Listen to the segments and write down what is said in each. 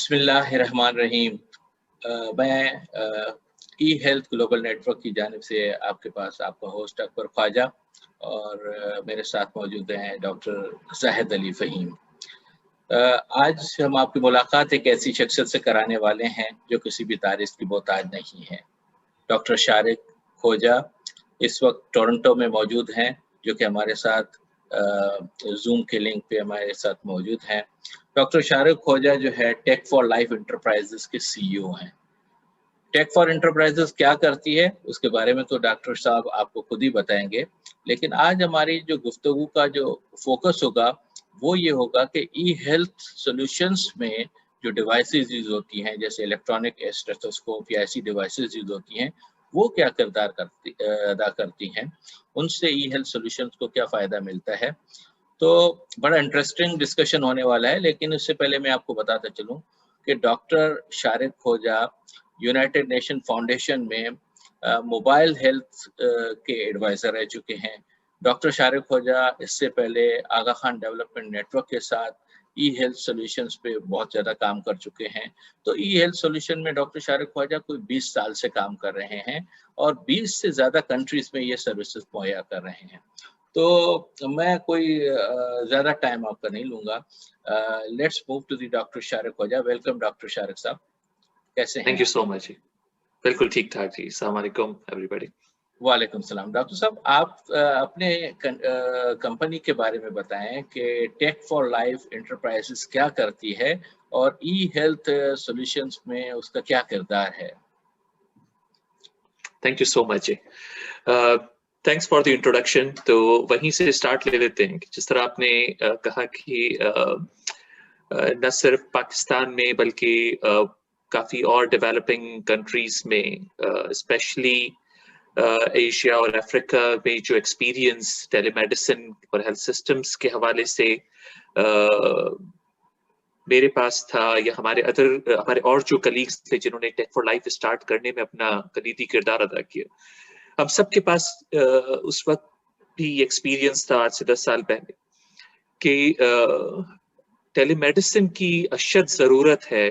बिस्मिल्लाहिर्रहमानिर्रहीम। मैं ई health global network की जानिब से आपके पास आपका होस्ट अकबर ख्वाजा और मेरे साथ मौजूद हैं डॉक्टर जाहिद अली फ़हीम। आज हम आपकी मुलाकात एक ऐसी शख्सियत से कराने वाले हैं जो किसी भी तारीफ़ की मोहताज नहीं है। डॉक्टर शारिक खोजा इस वक्त टोरंटो में मौजूद हैं, जो कि हमारे साथ जूम के लिंक पे हमारे साथ मौजूद हैं। डॉक्टर शारिक खोजा जो है टेक फॉर लाइफ इंटरप्राइजेस के सीईओ हैं। टेक फॉर इंटरप्राइजेस क्या करती है उसके बारे में तो डॉक्टर साहब आपको खुद ही बताएंगे, लेकिन आज हमारी जो गुफ्तगू का जो फोकस होगा वो ये होगा कि ई हेल्थ सॉल्यूशंस में जो डिवाइसेस यूज होती हैं, जैसे इलेक्ट्रॉनिक स्टेथोस्कोप या ऐसी डिवाइसेस यूज होती हैं, वो क्या किरदार अदा करती हैं, उनसे ई हेल्थ सॉल्यूशंस को क्या फ़ायदा मिलता है। तो बड़ा इंटरेस्टिंग डिस्कशन होने वाला है, लेकिन उससे पहले मैं आपको बताता चलूं कि डॉक्टर शारिक खोजा यूनाइटेड नेशन फाउंडेशन में मोबाइल हेल्थ के एडवाइज़र रह चुके हैं। डॉक्टर शारिक खोजा इससे पहले आगा खान डेवलपमेंट नेटवर्क के साथ ई हेल्थ सॉल्यूशंस पे बहुत ज़्यादा काम कर चुके हैं। तो ई हेल्थ सॉल्यूशन में डॉक्टर शारिक खोजा कोई 20 साल से काम कर रहे हैं और 20 से ज़्यादा कंट्रीज़ में ये सर्विसेज मुहैया कर रहे हैं। तो मैं कोई ज़्यादा टाइम आपका नहीं लूँगा। Let's move to the doctor Shariq Khoja. Welcome doctor Shariq साहब, कैसे हैं? थैंक यू सो मच जी। बिल्कुल ठीक ठाक जी। अस्सलाम वालेकुम एवरीबॉडी। वालेकुम सलाम। डॉक्टर साहब आप अपने कंपनी के बारे में बताएं कि टेक फॉर लाइफ एंटरप्राइजेस क्या करती है और ई हेल्थ सॉल्यूशंस में उसका क्या किरदार है। थैंक यू सो मच जी। Thanks for the introduction. तो वहीं से स्टार्ट ले लेते हैं कि जिस तरह आपने कहा कि न सिर्फ पाकिस्तान में बल्कि काफ़ी और डेवलपिंग कंट्रीज में, स्पेशली एशिया और अफ्रीका में जो एक्सपीरियंस टेलीमेडिसिन और हेल्थ सिस्टम्स के हवाले से मेरे पास था, या हमारे और जो कलीग्स थे जिन्होंने टेक फॉर लाइफ स्टार्ट करने में अपना कलीदी किरदार अदा किया, हम सबके पास उस वक्त भी एक्सपीरियंस था आज से 10 साल पहले कि टेलीमेडिसिन की अशद ज़रूरत है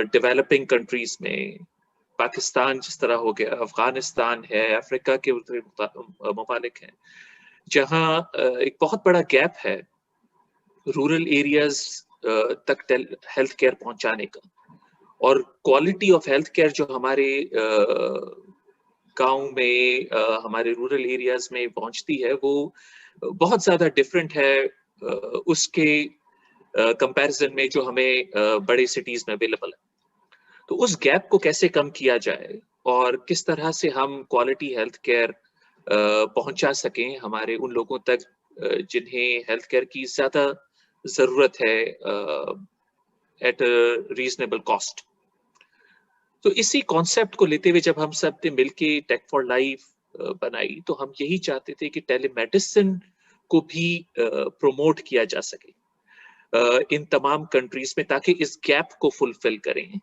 डेवलपिंग कंट्रीज में। पाकिस्तान जिस तरह हो गया, अफगानिस्तान है, अफ्रीका के ममालिक हैं जहाँ एक बहुत बड़ा गैप है रूरल एरियाज तक हेल्थ केयर पहुंचाने का, और क्वालिटी ऑफ हेल्थ केयर जो हमारे गांव में, हमारे रूरल एरियाज में पहुंचती है, वो बहुत ज्यादा डिफरेंट है उसके कंपैरिजन में जो हमें बड़े सिटीज में अवेलेबल है। तो उस गैप को कैसे कम किया जाए और किस तरह से हम क्वालिटी हेल्थ केयर पहुंचा सकें हमारे उन लोगों तक जिन्हें हेल्थ केयर की ज्यादा जरूरत है एट अ रीजनेबल कॉस्ट। तो इसी कॉन्सेप्ट को लेते हुए जब हम सब ने मिलके टेक फॉर लाइफ बनाई, तो हम यही चाहते थे कि टेलीमेडिसिन को भी प्रमोट किया जा सके इन तमाम कंट्रीज में, ताकि इस गैप को फुलफिल करें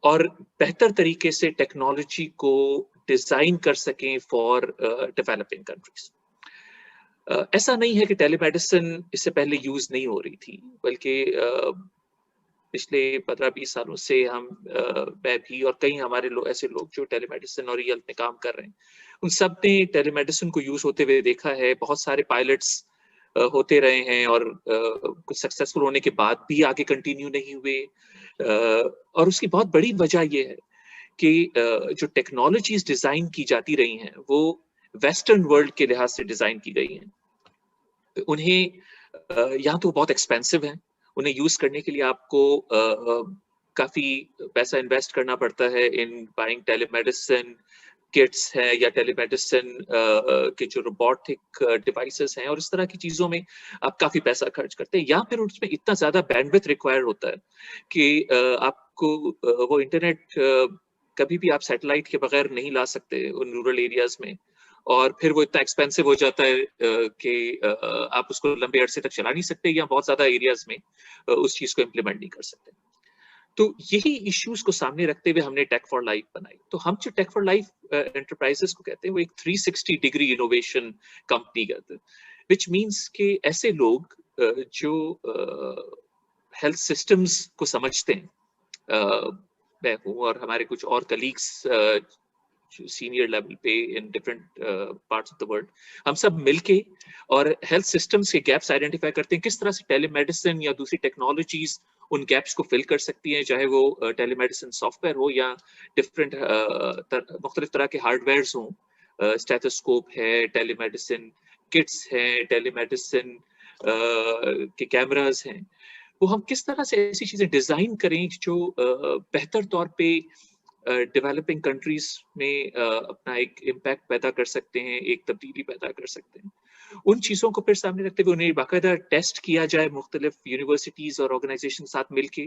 और बेहतर तरीके से टेक्नोलॉजी को डिजाइन कर सकें फॉर डेवलपिंग कंट्रीज। ऐसा नहीं है कि टेलीमेडिसिन इससे पहले यूज नहीं हो रही थी, बल्कि पिछले 15-20 सालों से हम मैं भी और कई हमारे ऐसे लोग जो टेलीमेडिसिन और हेल्थ में काम कर रहे हैं, उन सब ने टेलीमेडिसिन को यूज होते हुए देखा है। बहुत सारे पायलट्स होते रहे हैं और कुछ सक्सेसफुल होने के बाद भी आगे कंटिन्यू नहीं हुए, और उसकी बहुत बड़ी वजह यह है कि जो टेक्नोलॉजीज डिजाइन की जाती रही हैं वो वेस्टर्न वर्ल्ड के लिहाज से डिजाइन की गई हैं। उन्हें या तो बहुत एक्सपेंसिव हैं, उन्हें यूज करने के लिए आपको काफी पैसा इन्वेस्ट करना पड़ता है इन बाइंग टेलीमेडिसिन किट्स है या टेलीमेडिसिन के जो रोबोटिक डिवाइसेस हैं, और इस तरह की चीजों में आप काफी पैसा खर्च करते हैं, या फिर उसमें इतना ज्यादा बैंडविड्थ रिक्वायर होता है कि आपको वो इंटरनेट कभी भी आप सैटेलाइट के बगैर नहीं ला सकते उन रूरल एरियाज में, और फिर वो इतना एक्सपेंसिव हो जाता है कि आप उसको लंबे अरसे तक चला नहीं सकते, या बहुत ज्यादा एरियाज में उस चीज को इम्प्लीमेंट नहीं कर सकते। तो यही इश्यूज को सामने रखते हुए हमने टेक फॉर लाइफ बनाई। तो हम जो टेक फॉर लाइफ एंटरप्राइजेस को कहते हैं वो एक 360 डिग्री इनोवेशन कंपनी कहते हैं, विच मीन्स कि ऐसे लोग जो हेल्थ सिस्टम्स को समझते हैं, मैं हूँ और हमारे कुछ और कलीग्स सीनियर लेवल पे in different parts of the world, हम सब मिलके और हेल्थ सिस्टम्स के गैप्स आइडेंटिफाई करते हैं, किस तरह से टेलीमेडिसिन या दूसरी टेक्नोलॉजीज उन गैप्स को फिल कर सकती हैं, चाहे वो टेलीमेडिसिन सॉफ्टवेयर हो या डिफरेंट मुख्तलिफ तरह के हार्डवेयर्स हों, स्टेथोस्कोप है, टेलीमेडिसिन किट्स हैं, टेलीमेडिसिन के कैमरास हैं, वो हम किस तरह से ऐसी चीजें डिजाइन करें जो बेहतर तौर पे डेवलपिंग कंट्रीज में अपना एक इम्पैक्ट पैदा कर सकते हैं, एक तब्दीली पैदा कर सकते हैं। उन चीज़ों को फिर सामने रखते हुए उन्हें बाकायदा टेस्ट किया जाए मुख्तलिफ यूनिवर्सिटीज और ऑर्गेनाइजेशन साथ मिलके,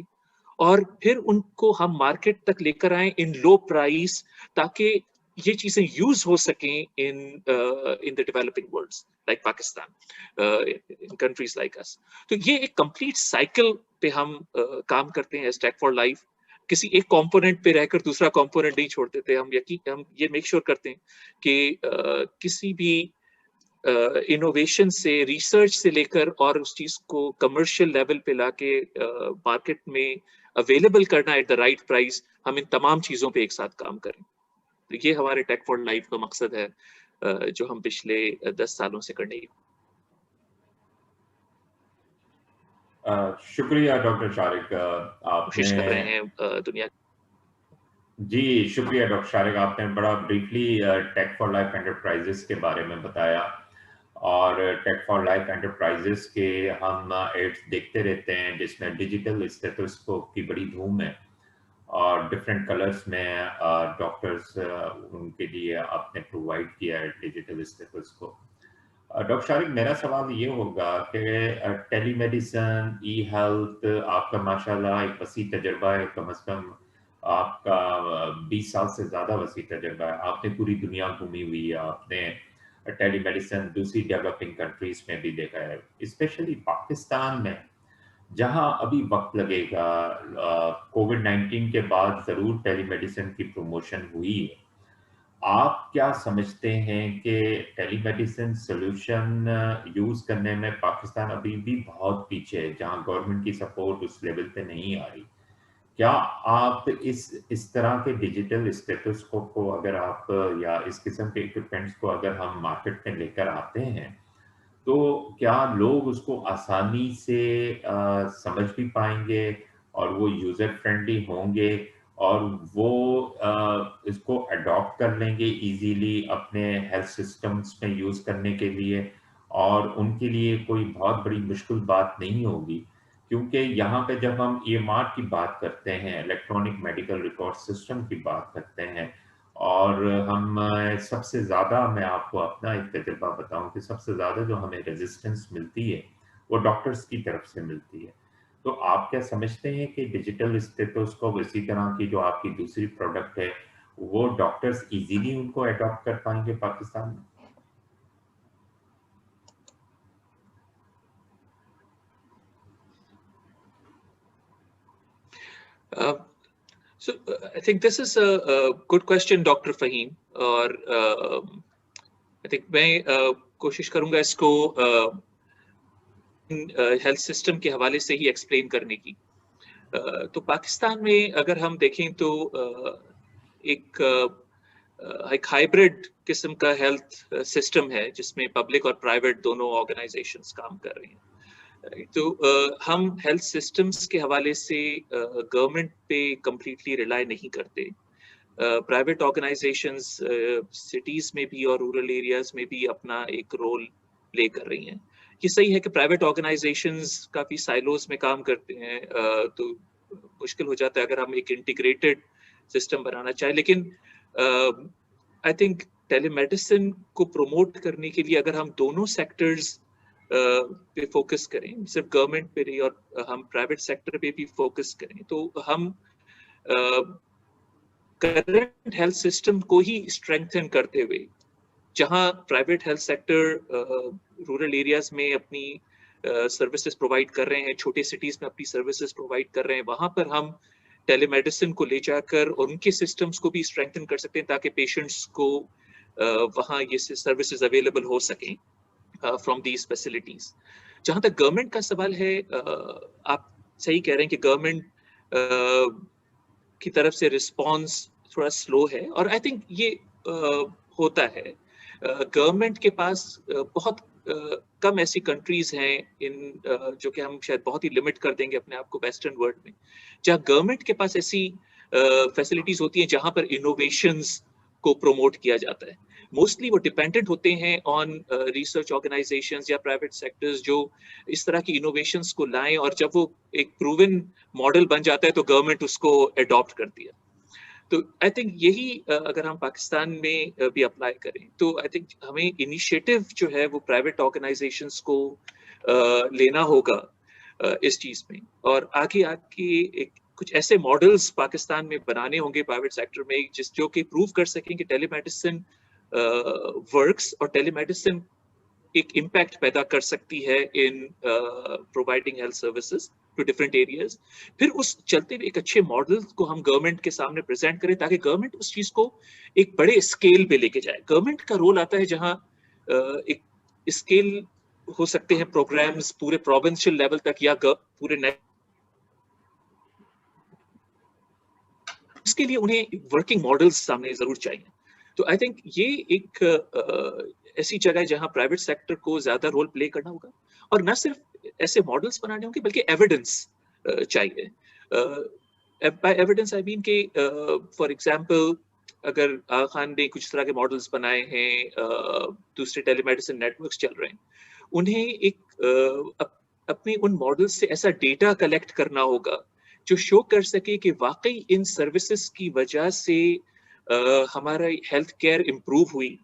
और फिर उनको हम मार्केट तक लेकर आए इन लो प्राइस, ताकि ये चीजें यूज हो सकें in the developing worlds like Pakistan, in countries like us. तो ये एक कंप्लीट साइकिल पे हम काम करते हैं एज टेक फॉर लाइफ। किसी एक कंपोनेंट पे रहकर दूसरा कंपोनेंट नहीं छोड़ देते, हम ये मेक श्योर करते हैं कि किसी भी इनोवेशन से, रिसर्च से लेकर और उस चीज को कमर्शियल लेवल पे लाके मार्केट में अवेलेबल करना एट द राइट प्राइस, हम इन तमाम चीजों पे एक साथ काम करें। तो ये हमारे टेक फॉर लाइफ का मकसद है, जो हम पिछले 10 सालों से करने की शुक्रिया डॉक्टर शारिक, कोशिश कर रहे हैं दुनिया। जी शुक्रिया डॉक्टर शारिक, आपने बड़ा briefly tech for life enterprises के बारे में बताया, और टेक फॉर लाइफ एंटरप्राइजेस के हम एड्स देखते रहते हैं जिसमें डिजिटल स्टेथोस्कोप की बड़ी धूम है, और डिफरेंट कलर्स में डॉक्टर्स उनके लिए आपने प्रोवाइड किया है डिजिटल स्टेथोस्कोप। डॉक्टर शारिक, मेरा सवाल ये होगा कि टेलीमेडिसिन, ई हेल्थ, आपका माशाल्लाह एक वसी तजर्बा है, कम से कम आपका 20 साल से ज़्यादा वसी तजर्बा है, आपने पूरी दुनिया घूमी हुई है, आपने टेलीमेडिसिन दूसरी डेवलपिंग कंट्रीज में भी देखा है, स्पेशली पाकिस्तान में जहां अभी वक्त लगेगा। कोविड-19 के बाद ज़रूर टेलीमेडिसिन की प्रमोशन हुई है, आप क्या समझते हैं कि टेलीमेडिसिन सॉल्यूशन यूज़ करने में पाकिस्तान अभी भी बहुत पीछे है, जहां गवर्नमेंट की सपोर्ट उस लेवल पे नहीं आ रही? क्या आप इस तरह के डिजिटल स्टेथोस्कोप को अगर आप या इस किस्म के इक्विपमेंट्स को अगर हम मार्केट में लेकर आते हैं, तो क्या लोग उसको आसानी से समझ भी पाएंगे और वो यूज़र फ्रेंडली होंगे और वो इसको अडॉप्ट कर लेंगे इजीली अपने हेल्थ सिस्टम्स में यूज़ करने के लिए, और उनके लिए कोई बहुत बड़ी मुश्किल बात नहीं होगी? क्योंकि यहाँ पे जब हम EMR की बात करते हैं, इलेक्ट्रॉनिक मेडिकल रिकॉर्ड सिस्टम की बात करते हैं, और हम सबसे ज़्यादा, मैं आपको अपना एक तजुर्बा बताऊं कि सबसे ज़्यादा जो हमें रेजिस्टेंस मिलती है वो डॉक्टर्स की तरफ से मिलती है। तो आप क्या समझते हैं कि डिजिटल स्टेथोस्कोप, इसी तरह की जो आपकी दूसरी प्रोडक्ट है, वो डॉक्टर्स इजीली उनको अडॉप्ट कर पाएंगे पाकिस्तान में? So I think this is a good question, Dr. Fahim, और I think मैं कोशिश करूंगा इसको हेल्थ सिस्टम के हवाले से ही एक्सप्लेन करने की। तो पाकिस्तान में अगर हम देखें तो एक हाइब्रिड किस्म का हेल्थ सिस्टम है जिसमें पब्लिक और प्राइवेट दोनों ऑर्गेनाइजेशंस काम कर रही हैं। तो हम हेल्थ सिस्टम्स के हवाले से गवर्नमेंट पे कम्प्लीटली रिलाई नहीं करते। प्राइवेट ऑर्गेनाइजेशंस सिटीज में भी और रूरल एरियाज में भी अपना एक रोल प्ले कर रही हैं। ये सही है कि प्राइवेट ऑर्गेनाइजेशंस काफ़ी साइलोज में काम करते हैं, तो मुश्किल हो जाता है अगर हम एक इंटीग्रेटेड सिस्टम बनाना चाहें। लेकिन आई थिंक टेलीमेडिसिन को प्रमोट करने के लिए अगर हम दोनों सेक्टर्स पे फोकस करें, सिर्फ गवर्नमेंट पे नहीं और हम प्राइवेट सेक्टर पे भी फोकस करें, तो हम करंट हेल्थ सिस्टम को ही स्ट्रेंथन करते हुए, जहां private health sector rural areas में अपनी सर्विसेज प्रोवाइड कर रहे हैं, छोटे सिटीज में अपनी सर्विसेज प्रोवाइड कर रहे हैं, वहां पर हम टेलीमेडिसिन को ले जाकर और उनके सिस्टम्स को भी स्ट्रेंथन कर सकते हैं ताकि पेशेंट्स को वहां ये सर्विसेज अवेलेबल हो सकें फ्रॉम दीज फैसिलिटीज। जहां तक गवर्नमेंट का सवाल है, आप सही कह रहे हैं कि गवर्नमेंट की तरफ से रिस्पॉन्स थोड़ा स्लो है, और आई थिंक ये होता है। गवर्नमेंट के पास बहुत कम ऐसी कंट्रीज हैं इन जो कि हम शायद बहुत ही लिमिट कर देंगे अपने आप को वेस्टर्न वर्ल्ड में, जहाँ गवर्नमेंट के पास ऐसी फैसिलिटीज होती हैं जहाँ पर इनोवेशंस को प्रोमोट किया जाता है। मोस्टली वो डिपेंडेंट होते हैं ऑन रिसर्च ऑर्गेनाइजेशंस या प्राइवेट सेक्टर्स जो इस तरह की इनोवेशंस को लाएं, और जब वो एक प्रूवन मॉडल बन जाता है तो गवर्नमेंट उसको अडॉप्ट करती है। तो आई थिंक यही अगर हम पाकिस्तान में भी अप्लाई करें तो आई थिंक हमें इनिशिएटिव जो है वो प्राइवेट ऑर्गेनाइजेशंस को लेना होगा इस चीज में, और आगे एक कुछ ऐसे मॉडल्स पाकिस्तान में बनाने होंगे प्राइवेट सेक्टर में जो कि प्रूव कर सकें कि टेलीमेडिसिन वर्क्स और टेलीमेडिसिन एक इम्पैक्ट पैदा कर सकती है in providing health services to different areas. फिर उस चलते हुए एक अच्छे मॉडल को हम गवर्नमेंट के सामने प्रेजेंट करें ताकि गवर्नमेंट उस चीज को एक बड़े स्केल पे लेके जाए। गवर्नमेंट का रोल आता है जहां एक स्केल हो सकते हैं प्रोग्राम्स पूरे प्रोविंशियल लेवल तक या पूरे इसके लिए उन्हें वर्किंग मॉडल्स सामने जरूर चाहिए। तो आई थिंक ये एक ऐसी जगह है जहां प्राइवेट सेक्टर को ज्यादा रोल प्ले करना होगा, और न सिर्फ ऐसे मॉडल्स बनाने होंगे बल्कि एविडेंस चाहिए। बाय एविडेंस आई मीन कि फॉर एग्जांपल अगर आगा खान ने कुछ तरह के मॉडल्स बनाए हैं, दूसरे टेलीमेडिसिन नेटवर्क्स चल रहे हैं, उन्हें एक अपने उन मॉडल्स से ऐसा डेटा कलेक्ट करना होगा जो शो कर सके कि वाकई इन सर्विसेज की वजह से हमारा हेल्थ केयर इम्प्रूव हुई,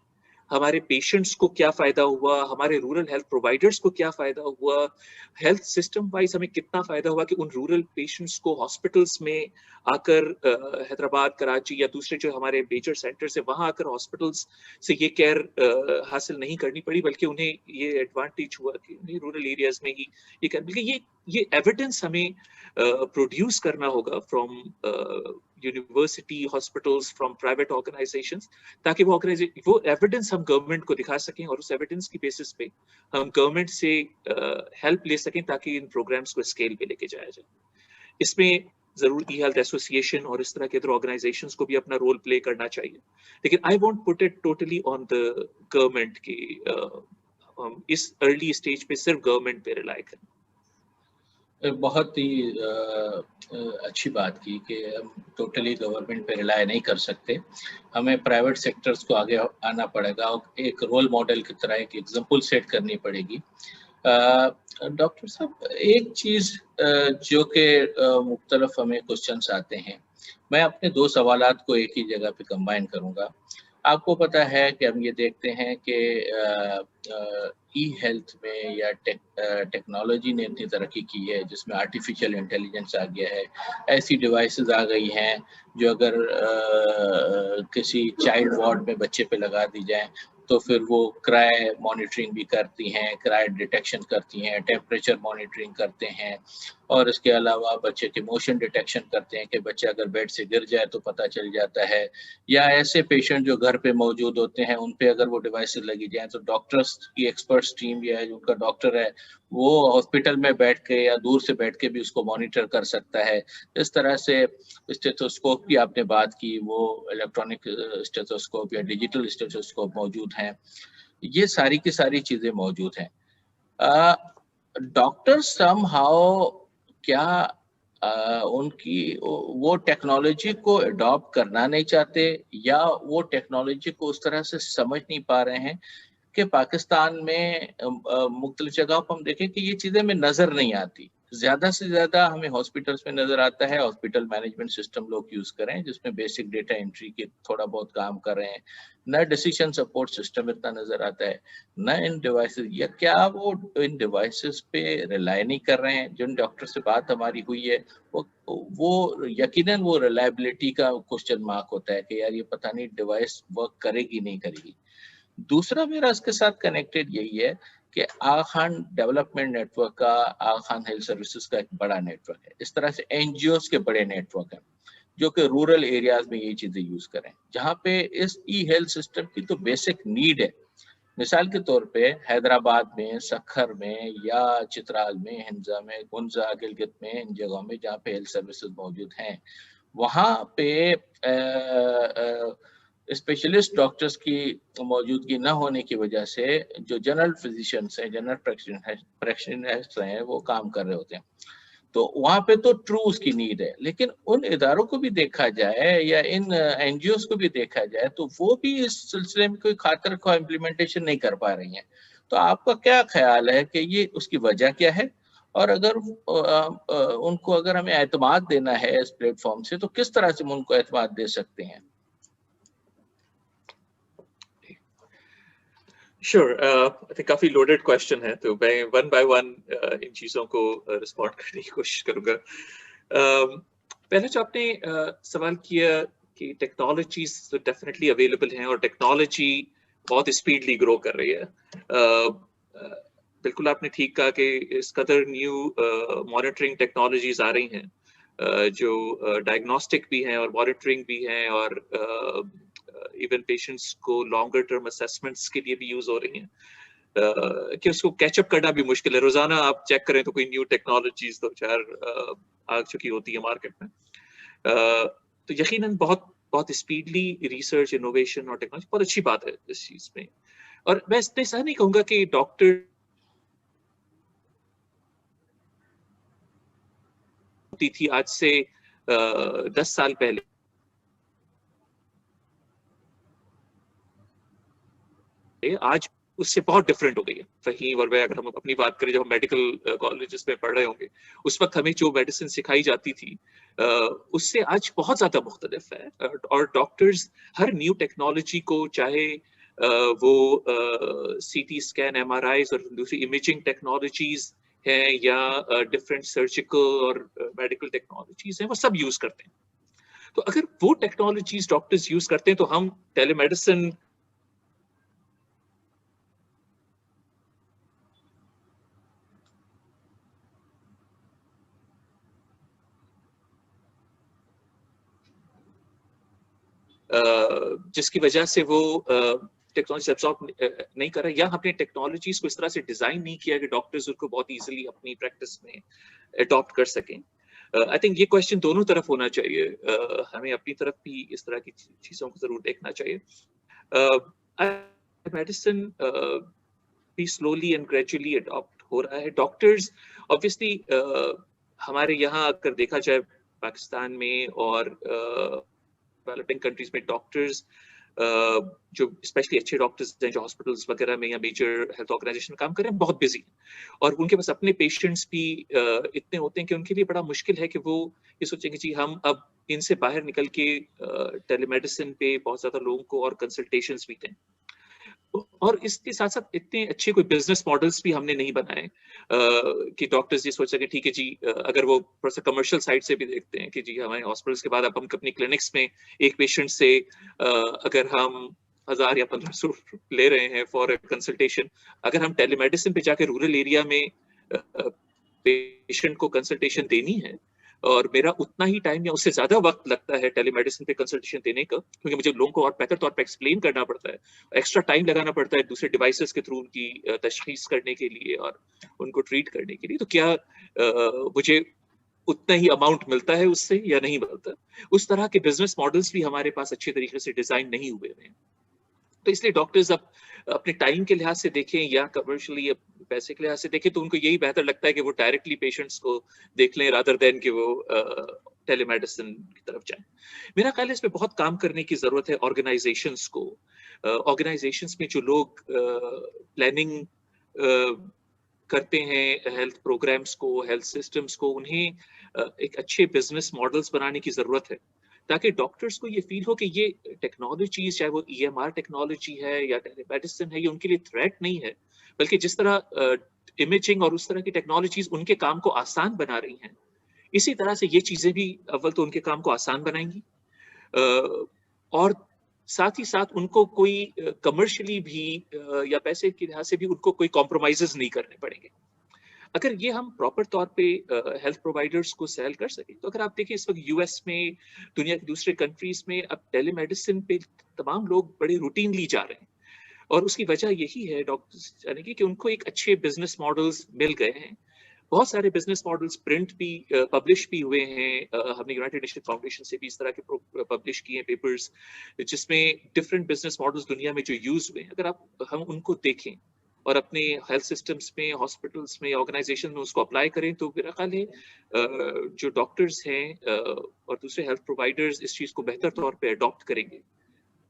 हमारे पेशेंट्स को क्या फायदा हुआ, हमारे रूरल हेल्थ प्रोवाइडर्स को क्या फायदा हुआ, हेल्थ सिस्टम वाइज हमें कितना फायदा हुआ कि उन रूरल पेशेंट्स को हॉस्पिटल्स में आकर हैदराबाद, कराची या दूसरे जो हमारे मेजर सेंटर्स है वहां आकर हॉस्पिटल्स से ये केयर हासिल नहीं करनी पड़ी, बल्कि उन्हें ये एडवांटेज हुआ कि उन्हें रूरल एरियाज में ही ये कर, बल्कि ये एविडेंस हमें प्रोड्यूस करना होगा from university, hospitals, from private organisations, ताकि वो एविडेंस हम गवर्नमेंट को दिखा सकें और उस एविडेंस की बेसिस पे हम गवर्नमेंट से हेल्प ले सकें ताकि इन प्रोग्राम्स को स्केल पे लेके जाया जाए। इसमें जरूर ई हेल्थ एसोसिएशन और इस तरह के अदर ऑर्गेनाइजेशंस को भी अपना रोल प्ले करना चाहिए, लेकिन I won't put it totally on the government की इस अर्ली स्टेज पे सिर्फ गवर्नमेंट पे रिलाई करें। बहुत ही अच्छी बात की कि हम टोटली गवर्नमेंट पे रिलाय नहीं कर सकते, हमें प्राइवेट सेक्टर्स को आगे आना पड़ेगा और एक रोल मॉडल की तरह एक एग्जाम्पल सेट करनी पड़ेगी। डॉक्टर साहब, एक चीज़ जो कि मुख्तलिफ हमें क्वेश्चंस आते हैं, मैं अपने दो सवालात को एक ही जगह पे कंबाइन करूँगा। आपको पता है कि हम ये देखते हैं कि ई हेल्थ में या टेक्नोलॉजी ने इतनी तरक्की की है जिसमें आर्टिफिशियल इंटेलिजेंस आ गया है, ऐसी डिवाइसेस आ गई हैं जो अगर किसी चाइल्ड वार्ड में बच्चे पे लगा दी जाए तो फिर वो क्राई मॉनिटरिंग भी करती हैं, क्राई डिटेक्शन करती हैं, टेम्परेचर मॉनिटरिंग करते हैं, और इसके अलावा बच्चे के मोशन डिटेक्शन करते हैं कि बच्चा अगर बेड से गिर जाए तो पता चल जाता है, या ऐसे पेशेंट जो घर पे मौजूद होते हैं उन पे अगर वो डिवाइसेस लगी जाए तो डॉक्टर्स की एक्सपर्ट्स टीम या जो उनका डॉक्टर है वो हॉस्पिटल में बैठ के या दूर से बैठ के भी उसको मॉनिटर कर सकता है। इस तरह से स्टेथोस्कोप की आपने बात की, वो इलेक्ट्रॉनिक स्टेथोस्कोप या डिजिटल स्टेथोस्कोप मौजूद हैं, ये सारी की सारी चीजें मौजूद हैं। डॉक्टर समहाउ क्या उनकी वो टेक्नोलॉजी को अडॉप्ट करना नहीं चाहते या वो टेक्नोलॉजी को उस तरह से समझ नहीं पा रहे हैं कि पाकिस्तान में मुख्तलिफ जगहों पर हम देखें कि ये चीज़ें हमें नज़र नहीं आती, ज़्यादा से ज़्यादा हमें हॉस्पिटल्स में नज़र आता है हॉस्पिटल मैनेजमेंट सिस्टम लोग यूज़ करें जिसमें बेसिक डेटा एंट्री के थोड़ा बहुत काम कर रहे हैं, न डिसीजन सपोर्ट सिस्टम इतना नज़र आता है, न इन डिवाइसेस, या क्या वो इन डिवाइसेस पे रिलाई नहीं कर रहे हैं। जिन डॉक्टर से बात हमारी हुई है वो यकीनन वो रिलायबिलिटी का क्वेश्चन मार्क होता है कि यार ये पता नहीं डिवाइस वर्क करेगी नहीं करेगी। दूसरा मेरा इसके साथ कनेक्टेड यही है कि आगा खान डेवलपमेंट नेटवर्क का, आगा खान हेल्थ सर्विसेज का एक बड़ा नेटवर्क है, इस तरह से एनजीओस के बड़े नेटवर्क हैं जो कि रूरल एरियाज में ये चीजें यूज करें, जहाँ पे इस ई हेल्थ सिस्टम की तो बेसिक नीड है مثال کے طور پہ حیدرآباد میں، سکھر میں یا چترال میں، ہنزا میں، گنزا، گلگت میں، ان جگہوں میں جہاں پہ ہیلتھ سروسز موجود ہیں، وہاں پہ اسپیشلسٹ ڈاکٹرز کی موجودگی نہ ہونے کی وجہ سے جو جنرل فزیشنس ہیں، جنرل پریکٹیشنرز ہیں، وہ کام کر رہے ہوتے ہیں. تو وہاں پہ تو ٹرو اس کی نیڈ ہے. لیکن ان اداروں کو بھی دیکھا جائے یا ان این جی اوز کو بھی دیکھا جائے تو وہ بھی اس سلسلے میں کوئی خاطر خواہ امپلیمنٹیشن نہیں کر پا رہی ہیں. تو آپ کا کیا خیال ہے کہ یہ اس کی وجہ کیا ہے، اور اگر ان کو اگر ہمیں اعتماد دینا ہے اس پلیٹ فارم سے تو کس طرح سے ہم ان کو اعتماد دے سکتے ہیں؟ Sure, I think coffee loaded question ہے، تو میں ون بائی ون ان چیزوں کو رسپونڈ کرنے کی کوشش کروں گا. پہلے جو آپ نے سوال کیا کہ ٹیکنالوجیز تو ڈیفینیٹلی اویلیبل ہیں اور ٹیکنالوجی بہت اسپیڈلی گرو کر رہی ہے. بالکل آپ نے ٹھیک کہا کہ اس قدر نیو مانیٹرنگ ٹیکنالوجیز آ رہی ہیں جو ڈائگنوسٹک بھی ہیں اور مانیٹرنگ بھی ہیں، اور ایون پیشنٹس کو لانگر ٹرم اسیسمنٹس کے لیے بھی یوز ہو رہی ہیں کہ اس کو کیچ اپ کرنا بھی مشکل ہے. روزانہ آپ چیک کریں تو کوئی نیو ٹیکنالوجیز دو چار آ چکی ہوتی ہے مارکیٹ میں. تو یقیناً بہت بہت اسپیڈلی ریسرچ، انوویشن اور ٹیکنالوجی بہت اچھی بات ہے اس چیز میں. اور میں ایسا نہیں کہوں گا کہ ڈاکٹر ہوتی تھی آج سے 10 سال پہلے، آج اس سے بہت ڈفرینٹ ہو گئی ہے. فہیم اور اگر ہم اپنی بات کریں، جب ہم میڈیکل کالجز میں پڑھ رہے ہوں گے اس وقت ہمیں جو میڈیسن سکھائی جاتی تھی اس سے آج بہت زیادہ مختلف ہے. اور ڈاکٹرز ہر نیو ٹیکنالوجی کو، چاہے وہ C T scan, M R Is اور دوسری امیجنگ ٹیکنالوجیز ہیں یا ڈفرینٹ سرجیکل اور میڈیکل ٹیکنالوجیز ہیں، وہ سب یوز کرتے ہیں. تو اگر وہ ٹیکنالوجیز ڈاکٹرز یوز کرتے ہیں تو ہم ٹیلی میڈیسن جس کی وجہ سے وہ ٹیکنالوجی ایبزارب نہیں کر رہا، یا ہم نے ٹیکنالوجیز کو اس طرح سے ڈیزائن نہیں کیا کہ ڈاکٹرز ان کو بہت ایزیلی اپنی پریکٹس میں اڈاپٹ کر سکیں. آئی تھنک یہ کوشچن دونوں طرف ہونا چاہیے. ہمیں اپنی طرف بھی اس طرح کی چیزوں کو ضرور دیکھنا چاہیے. میڈیسن بھی سلولی اینڈ گریجولی اڈاپٹ ہو رہا ہے. ڈاکٹرز obviously ہمارے یہاں اگر دیکھا جائے پاکستان میں اور ڈیولپنگ کنٹریز میں، ڈاکٹرز جو اسپیشلی اچھے ڈاکٹرز ہیں جو ہاسپٹلس وغیرہ میں یا میجر ہیلتھ آرگنائزیشن میں کام کر رہے ہیں، بہت بزی ہیں، اور ان کے پاس اپنے پیشنٹس بھی اتنے ہوتے ہیں کہ ان کے لیے بڑا مشکل ہے کہ وہ یہ سوچیں کہ جی ہم اب ان سے باہر نکل کے ٹیلی میڈیسن پہ بہت زیادہ لوگوں کو اور کنسلٹیشنز بھی دیں. اور اس کے ساتھ ساتھ اتنے اچھے کوئی بزنس ماڈلس بھی ہم نے نہیں بنائے کہ ڈاکٹرز یہ سوچ سکے ٹھیک ہے جی، اگر وہ تھوڑا سا کمرشل سائڈ سے بھی دیکھتے ہیں کہ جی ہمارے ہاسپٹلس کے بعد اب ہم اپنی کلینکس میں ایک پیشنٹ سے اگر ہم 1000 یا 1500 لے رہے ہیں فار کنسلٹیشن، اگر ہم ٹیلی میڈیسن پہ جا کے رورل ایریا میں پیشنٹ کو کنسلٹیشن دینی ہے اور میرا اتنا ہی ٹائم یا اس سے زیادہ وقت لگتا ہے ٹیلی میڈیسن پہ کنسلٹیشن دینے کا، کیونکہ مجھے لوگوں کو اور بہتر طور پہ ایکسپلین کرنا پڑتا ہے، ایکسٹرا ٹائم لگانا پڑتا ہے دوسرے ڈیوائسز کے تھرو ان کی تشخیص کرنے کے لیے اور ان کو ٹریٹ کرنے کے لیے، تو کیا مجھے اتنا ہی اماؤنٹ ملتا ہے اس سے یا نہیں ملتا؟ اس طرح کے بزنس ماڈلس بھی ہمارے پاس اچھے طریقے سے ڈیزائن نہیں ہوئے ہیں. تو اس لیے ڈاکٹرز اب اپنے ٹائم کے لحاظ سے دیکھیں یا کمرشلی پیسے کے لحاظ سے دیکھیں تو ان کو یہی بہتر لگتا ہے کہ وہ ڈائریکٹلی پیشنٹس کو دیکھ لیں رادر دین کہ وہ ٹیلی میڈیسن کی طرف جائیں. میرا خیال ہے اس میں بہت کام کرنے کی ضرورت ہے آرگنائزیشنس کو. آرگنائزیشنس میں جو لوگ پلاننگ کرتے ہیں ہیلتھ پروگرامس کو، ہیلتھ سسٹمس کو، انہیں ایک اچھے بزنس ماڈلس بنانے کی ضرورت ہے تاکہ ڈاکٹرز کو یہ فیل ہو کہ یہ ٹیکنالوجیز، چاہے وہ ای ایم آر ٹیکنالوجی ہے یا ٹیلی میڈیسن ہے، یہ ان کے لیے تھریٹ نہیں ہے، بلکہ جس طرح امیجنگ اور اس طرح کی ٹیکنالوجیز ان کے کام کو آسان بنا رہی ہیں، اسی طرح سے یہ چیزیں بھی اول تو ان کے کام کو آسان بنائیں گی، اور ساتھ ہی ساتھ ان کو کوئی کمرشلی بھی یا پیسے کے لحاظ سے بھی ان کو کوئی کمپرومائزز نہیں کرنے پڑیں گے. اگر یہ ہم پراپر طور پہ ہیلتھ پرووائڈرز کو سیل کر سکیں تو اگر آپ دیکھیں اس وقت یو ایس میں، دنیا کی دوسرے کنٹریز میں اب ٹیلی میڈیسن پہ تمام لوگ بڑے روٹینلی جا رہے ہیں، और उसकी वजह यही है डॉक्टर्स यानी कि उनको एक अच्छे बिजनेस मॉडल्स मिल गए हैं। बहुत सारे बिजनेस मॉडल्स प्रिंट भी पब्लिश भी हुए हैं। हमने यूनाइटेड नेशन फाउंडेशन से भी इस तरह के पब्लिश किए हैं पेपर्स जिसमें डिफरेंट बिजनेस मॉडल्स दुनिया में जो यूज हुए हैं, अगर हम उनको देखें और अपने हेल्थ सिस्टम्स में, हॉस्पिटल्स में, ऑर्गेनाइजेशन में उसको अप्लाई करें तो मेरा ख्याल है जो डॉक्टर्स हैं और दूसरे हेल्थ प्रोवाइडर्स इस चीज़ को बेहतर तौर पे अडॉप्ट करेंगे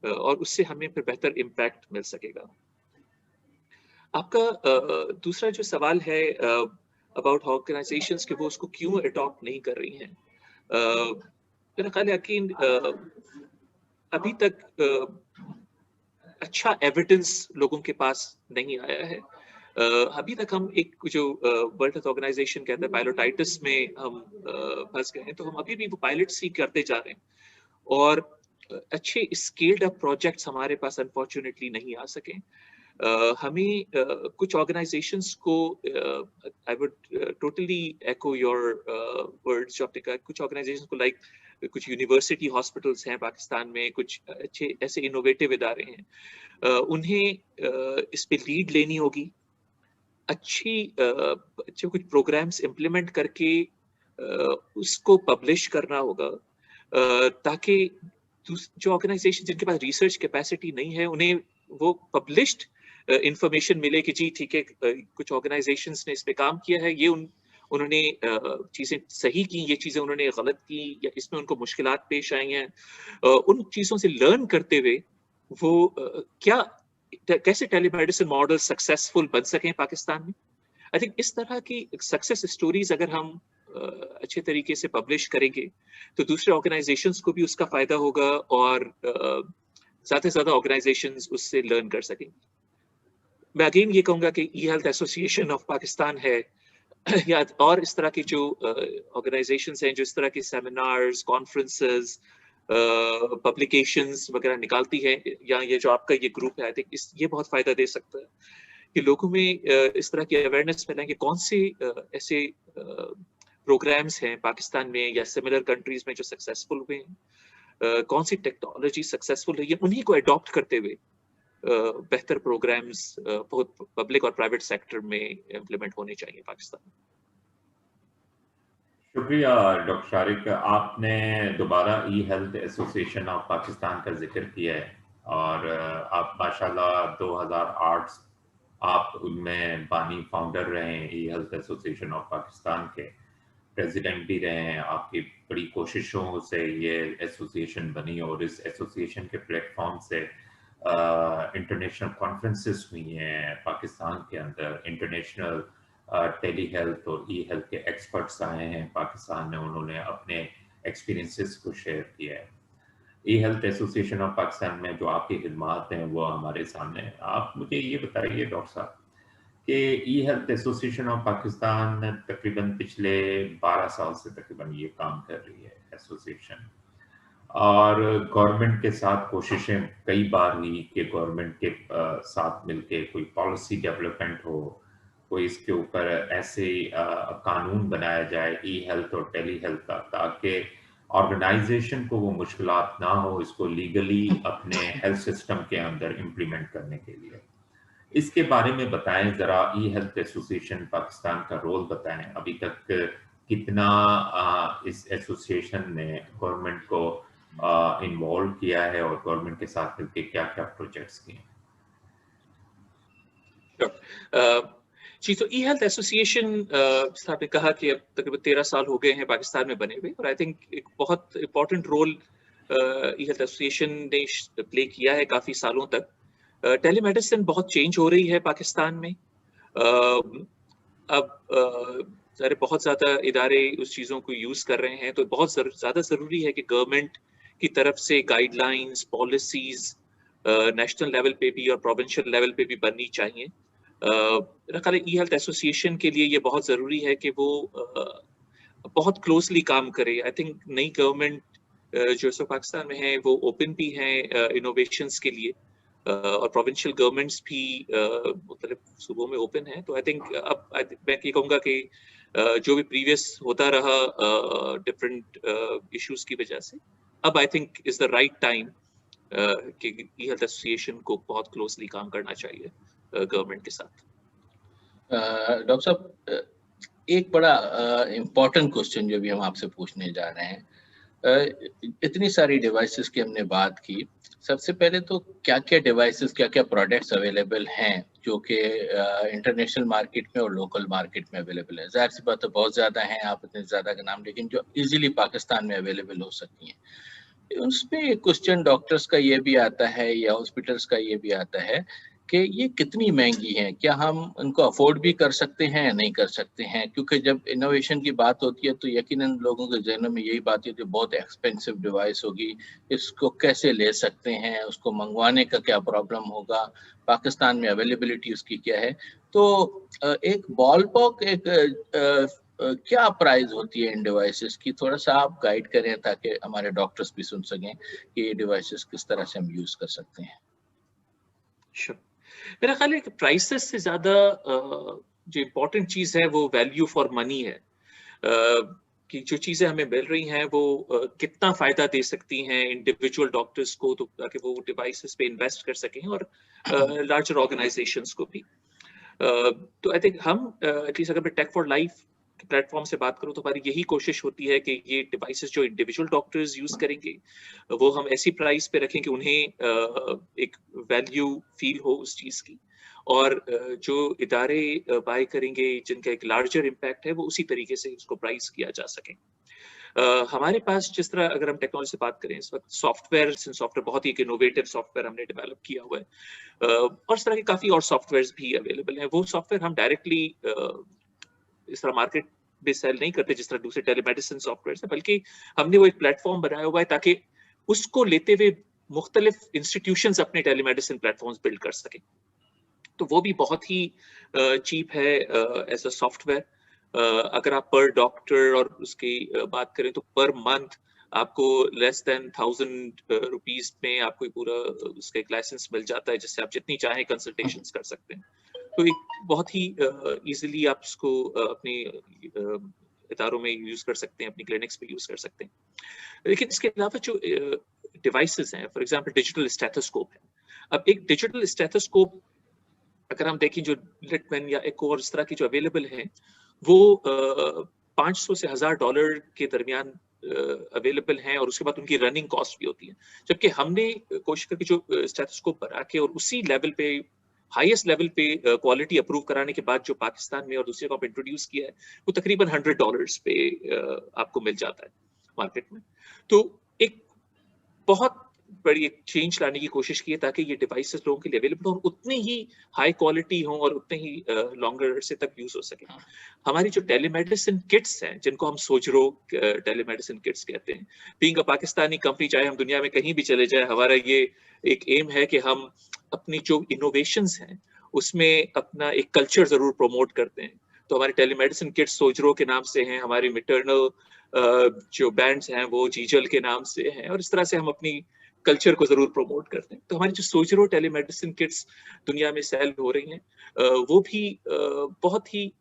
और उससे हमें फिर बेहतर इम्पैक्ट मिल सकेगा। आपका दूसरा जो सवाल है अबाउट ऑर्गेनाइजेशंस के वो उसको क्यों अडॉप्ट नहीं कर रही हैं, मेरा ख्याल है कि अभी तक अच्छा एविडेंस लोगों के पास नहीं आया है। अभी तक हम एक जो वर्ल्ड हेल्थ ऑर्गेनाइजेशन कहता है पायलोटाइटिस में हम फंस गए हैं, तो हम अभी भी वो पायलट्स ही करते जा रहे हैं और अच्छे स्केल्ड अप प्रोजेक्ट्स हमारे पास अनफॉर्चुनेटली नहीं आ सके। हमें कुछ ऑर्गेनाइजेशंस को I would totally echo your words जो आपने कहा, कुछ ऑर्गेनाइजेशंस को लाइक कुछ यूनिवर्सिटी हॉस्पिटल्स हैं पाकिस्तान में, कुछ अच्छे ऐसे इनोवेटिव इदारे हैं, उन्हें इस पे लीड लेनी होगी, अच्छे कुछ प्रोग्राम्स इम्प्लीमेंट करके उसको पब्लिश करना होगा ताकि जो ऑर्गेनाइजेशन जिनके पास रिसर्च कैपेसिटी नहीं है उन्हें वो पब्लिश्ड इंफॉर्मेशन मिले कि जी ठीक है कुछ ऑर्गेनाइजेशंस ने इस पे काम किया है, ये उन्होंने चीजें सही की, ये चीजें उन्होंने गलत की या इसमें उनको मुश्किलात पेश आई हैं, उन चीजों से लर्न करते हुए वो कैसे टेलीमेडिसिन मॉडल सक्सेसफुल बन सकें पाकिस्तान में। आई थिंक इस तरह की सक्सेस स्टोरीज अगर हम अच्छे तरीके से पब्लिश करेंगे तो दूसरे ऑर्गेनाइजेशंस को भी उसका फायदा होगा और ज्यादा से ज्यादा ऑर्गेनाइजेशंस उससे लर्न कर सकेंगे। मैं अगेन ये कहूंगा कि ई हेल्थ एसोसिएशन ऑफ पाकिस्तान है या और इस तरह की जो ऑर्गेनाइजेशंस हैं जो इस तरह के सेमिनार्स, कॉन्फ्रेंसेस, पब्लिकेशंस वगैरह निकालती है, या ये जो आपका ये ग्रुप है, आई थिंक ये बहुत फायदा दे सकता है कि लोगों में इस तरह की अवेयरनेस फैलाएंगे कौन से ऐसे प्रोग्राम्स हैं पाकिस्तान में या सिमिलर कंट्रीज में जो सक्सेसफुल हुए हैं, कौन सी टेक्नोलॉजी सक्सेसफुल रही है, उन्हीं को अडॉप्ट करते हुए बेहतर प्रोग्राम्स बहुत पब्लिक और प्राइवेट सेक्टर में इम्प्लीमेंट होने चाहिए पाकिस्तान में। शुक्रिया डॉक्टर शारिक, आपने दोबारा ई हेल्थ एसोसिएशन ऑफ पाकिस्तान का जिक्र किया है और आप माशाल्लाह 2008 आप उनमें बानी फाउंडर रहे हैं, ई हेल्थ एसोसिएशन ऑफ पाकिस्तान के प्रेसिडेंट भी रहे हैं। आपकी बड़ी कोशिशों से ये एसोसिएशन बनी और इस एसोसिएशन के प्लेटफॉर्म से इंटरनेशनल कॉन्फ्रेंसेस हुई हैं पाकिस्तान के अंदर, इंटरनेशनल टेली हेल्थ और ई हेल्थ के एक्सपर्ट्स आए हैं पाकिस्तान में, उन्होंने अपने एक्सपीरियंसेस को शेयर किया है। E health association of Pakistan में जो आपकी खिदमात हैं वो हमारे सामने हैं। आप मुझे ये बताइए डॉक्टर साहब कि ई हेल्थ एसोसिएशन ऑफ पाकिस्तान तकरीबन पिछले 12 साल से तकरीबन ये काम कर रही है एसोसिएशन, और गवर्नमेंट के साथ कोशिशें कई बार हुई कि गवर्नमेंट के साथ मिलके कोई पॉलिसी डेवलपमेंट हो, कोई इसके ऊपर ऐसे कानून बनाया जाए ई हेल्थ और टेली हेल्थ का, ताकि ऑर्गेनाइजेशन को वो मुश्किलात ना हो इसको लीगली अपने हेल्थ सिस्टम के अंदर इम्प्लीमेंट करने के लिए। इसके बारे में बताएं जरा, ई हेल्थ एसोसिएशन पाकिस्तान का रोल बताएं, अभी तक कितना इस एसोसिएशन ने गवर्नमेंट को इन्वॉल्व किया है और गवर्नमेंट के साथ मिलकर क्या क्या प्रोजेक्ट्स किए। जी, तो ई हेल्थ एसोसिएशन आपने कहा कि अब तकरीबन 13 साल हो गए हैं पाकिस्तान में बने हुए, और आई थिंक एक बहुत important roll E health association ने प्ले किया है काफ़ी सालों तक। टेलीमेडिसिन बहुत चेंज हो रही है पाकिस्तान में। अब सारे बहुत ज़्यादा इदारे उस चीज़ों को यूज़ कर रहे हैं, तो बहुत ज़्यादा ज़रूरी है कि गवर्नमेंट की तरफ से गाइडलाइंस, पॉलिसीज़ नेशनल लेवल पे भी और प्रोविंशियल लेवल पे भी बननी चाहिए। मेरा ख्याल है ई हेल्थ एसोसिएशन के लिए ये बहुत ज़रूरी है कि वो बहुत क्लोजली काम करे। आई थिंक नई गवर्नमेंट जो इस पाकिस्तान में है वो ओपन भी है इनोवेशंस के लिए, और प्रोविंशियल गवर्नमेंट्स भी मुख्तलिफ सूबों में ओपन है। तो आई थिंक अब मैं ये कहूँगा कि जो भी प्रीवियस होता रहा डिफरेंट इश्यूज की वजह से, अब I think is the right time कि ई हेल्थ एसोसिएशन को बहुत क्लोजली काम करना चाहिए गवर्नमेंट के साथ। डॉक्टर साहब, एक बड़ा इम्पोर्टेंट क्वेश्चन जो भी हम आपसे पूछने जा रहे हैं, इतनी सारी डिवाइसेस की हमने बात की, सबसे पहले तो क्या क्या डिवाइसेस, क्या क्या प्रोडक्ट्स अवेलेबल हैं जो कि इंटरनेशनल मार्केट में और लोकल मार्केट में अवेलेबल है? जाहिर सी बात है बहुत ज़्यादा हैं, आप इतने ज़्यादा का नाम, लेकिन जो इजीली पाकिस्तान में अवेलेबल हो सकती हैं। उसमें एक क्वेश्चन डॉक्टर्स का ये भी आता है या हॉस्पिटल्स का ये भी आता है कि ये कितनी महंगी हैं, क्या हम उनको अफोर्ड भी कर सकते हैं या नहीं कर सकते हैं? क्योंकि जब इनोवेशन की बात होती है तो यकीनन लोगों के ज़हनों में यही बात है कि बहुत एक्सपेंसिव डिवाइस होगी, इसको कैसे ले सकते हैं, उसको मंगवाने का क्या प्रॉब्लम होगा, पाकिस्तान में अवेलेबिलिटी उसकी क्या है? तो एक बॉलपॉक क्या प्राइस होती है इन डिवाइसेस की, थोड़ा-सा आप गाइड करें ताकि हमारे डॉक्टर्स भी सुन सकें कि ये डिवाइसेस किस तरह से हम यूज़ कर सकते हैं? श्योर। मेरा ख्याल है कि प्राइसेस से ज्यादा जो इम्पोर्टेंट चीज है वो वैल्यू फॉर मनी है, कि जो चीजें हमें मिल रही हैं वो कितना फायदा दे सकती हैं इंडिविजुअल डॉक्टर्स को, तो ताकि वो डिवाइसेस पे इन्वेस्ट कर सकें और लार्जर ऑर्गेनाइजेशंस को भी। तो आई थिंक हम एटलीस्ट अगर मैं टेक फॉर लाइफ प्लेटफॉर्म से बात करूं तो हमारी यही कोशिश होती है कि ये डिवाइसेस जो इंडिविजुअल डॉक्टर्स यूज करेंगे वो हम ऐसी प्राइस पे रखें कि उन्हें एक वैल्यू फील हो उस चीज की, और जो इदारे बाय करेंगे जिनका एक लार्जर इम्पैक्ट है वो उसी तरीके से उसको प्राइस किया जा सके। हमारे पास जिस तरह अगर हम टेक्नोलॉजी से बात करें, इस वक्त सॉफ्टवेयर बहुत ही इनोवेटिव सॉफ्टवेयर हमने डेवलप किया हुआ है, और इस तरह के काफी और सॉफ्टवेयर भी अवेलेबल हैं। वो सॉफ्टवेयर हम डायरेक्टली इस तरह मार्केट में सेल नहीं करते जिस तरह दूसरे टेलीमेडिसिन सॉफ्टवेयर है, बल्कि हमने वो एक प्लेटफॉर्म बनाया हुआ है ताकि उसको लेते हुए मुख्तलिफ इंस्टीट्यूशंस अपने टेलीमेडिसिन प्लेटफॉर्म्स बिल्ड कर सकें। तो वो भी बहुत ही चीप है एज अ सॉफ्टवेयर। अगर आप पर डॉक्टर और उसकी बात करें तो पर मंथ आपको लेस देन 1000 रुपीज में आपको पूरा उसका एक लाइसेंस मिल जाता है जिससे आप जितनी चाहें कंसल्टेशंस कर सकते हैं। तो एक बहुत ही इजीली आप इसको अपने इदारों में यूज कर सकते हैं, अपनी क्लिनिक्स में यूज कर सकते हैं। लेकिन इसके अलावा जो डिवाइसेस हैं, फॉर एग्जांपल डिजिटल स्टेथोस्कोप है। अब एक डिजिटल स्टेथोस्कोप अगर हम देखें जो लिटमैन या एक और इस तरह की जो अवेलेबल है वो 500 से $1000 के दरमियान अवेलेबल हैं, और उसके बाद उनकी रनिंग कॉस्ट भी होती है। जबकि हमने कोशिश करके जो स्टेथोस्कोप बना के और उसी लेवल पे हाईएस्ट लेवल पे क्वालिटी अप्रूव कराने के बाद जो पाकिस्तान में और दूसरी जगह पे इंट्रोड्यूस किया है वो तकरीबन $100 पे आपको मिल जाता है मार्केट में। तो एक बहुत बड़ी एक चेंज लाने की कोशिश की है ताकि ये डिवाइसेस लोगों के लिए अवेलेबल हो और उतने ही हाई क्वालिटी हो और उतने ही लॉन्गर अरसे तक यूज हो सके। हमारी जो टेलीमेडिसिन किट्स हैं जिनको हम सोजरो टेलीमेडिसिन किट्स कहते हैं, बीइंग अ पाकिस्तानी कंपनी चाहे हम दुनिया में कहीं भी चले जाए, हमारा ये एक एम है कि हम अपनी जो इनोवेशंस हैं उसमें अपना एक कल्चर जरूर प्रमोट करते हैं। तो हमारे टेलीमेडिसिन किट्स सोजरो के नाम से हैं, हमारी मिटरनल जो बैंड्स हैं वो जीजल के नाम से हैं, और इस तरह से हम अपनी कल्चर को जरूर प्रमोट करते हैं। तो हमारी जो सोजरो टेलीमेडिसिन किट्स दुनिया में सेल हो रही हैं वो भी बहुत ही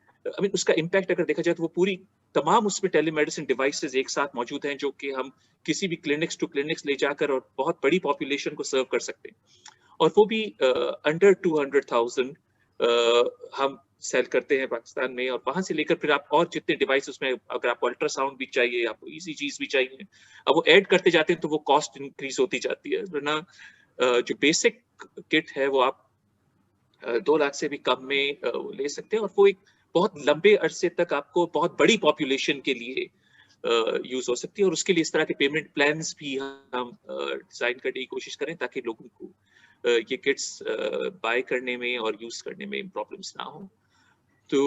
उसका इम्पैक्ट अगर देखा जाए तो वो पूरी तमाम उसमें टेलीमेडिसिन डिवाइसेस एक साथ मौजूद हैं जो कि हम किसी भी क्लिनिक्स टू क्लिनिक्स ले जाकर और बहुत बड़ी पॉपुलेशन को सर्व कर सकते हैं, और वो भी अंडर 200,000 हम सेल करते हैं पाकिस्तान में। और वहां से लेकर फिर आप और जितने डिवाइस उसमें, अगर आपको अल्ट्रासाउंड भी चाहिए, आपको ईसीजीज भी चाहिए, अब वो ऐड करते जाते हैं तो वो कॉस्ट इंक्रीज होती जाती है। वरना जो बेसिक किट है वो आप 2 लाख से भी कम में ले सकते हैं, और वो एक बहुत लंबे अरसे तक आपको बहुत बड़ी पॉपुलेशन के लिए यूज हो सकती है। और उसके लिए इस तरह के पेमेंट प्लान्स भी हम डिजाइन करने की कोशिश करें ताकि लोगों को ये किट्स बाय करने में और यूज करने में प्रॉब्लम्स ना हो। तो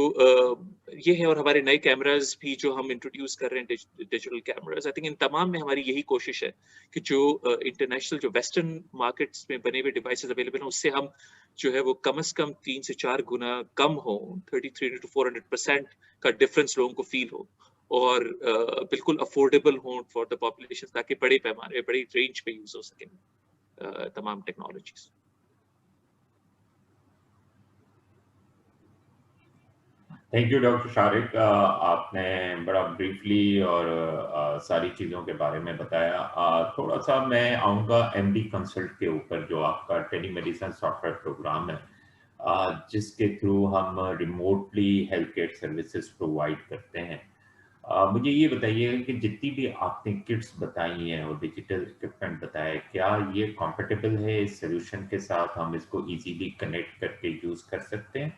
ये है, और हमारे नए कैमरास भी जो हम इंट्रोड्यूस कर रहे हैं, digital cameras, I think in तमाम में हमारी यही कोशिश है कि जो इंटरनेशनल जो वेस्टर्न मार्केट्स में बने हुए डिवाइसेस अवेलेबल हैं उससे हम जो है वो कम से कम 3 से 4 गुना कम हो, 33 to 400% का डिफरेंस लोगों को फील हो, और बिल्कुल अफोर्डेबल हो फॉर द पॉपुलेशन, ताकि बड़े पैमाने बड़ी रेंज पे यूज हो सके तमाम technologies. Thank you doctor Shariq, आपने बड़ा ब्रीफली और सारी चीज़ों के बारे में बताया। थोड़ा सा मैं आऊँगा एमडी कंसल्ट के ऊपर, जो आपका टेली मेडिसिन सॉफ्टवेयर प्रोग्राम है, जिसके थ्रू हम remotely health care services provide करते हैं। मुझे ये बताइए कि जितनी भी आपने किट्स बताई हैं और डिजिटल इक्विपमेंट बताया, क्या ये कंफर्टेबल है इस सॉल्यूशन के साथ? हम इसको इजीली कनेक्ट करके यूज़ कर सकते हैं?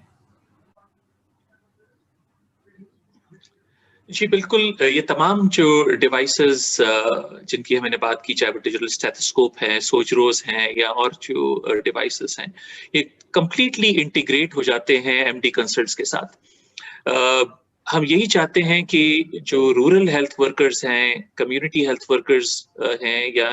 जी बिल्कुल, ये तमाम जो डिवाइसेस जिनकी मैंने बात की, चाहे वो डिजिटल स्टेथोस्कोप है, सोजरोज हैं, या और जो डिवाइसेस हैं, ये कंप्लीटली इंटीग्रेट हो जाते हैं एमडी कंसल्ट्स के साथ। हम यही चाहते हैं कि जो रूरल हेल्थ वर्कर्स हैं, कम्युनिटी हेल्थ वर्कर्स हैं, या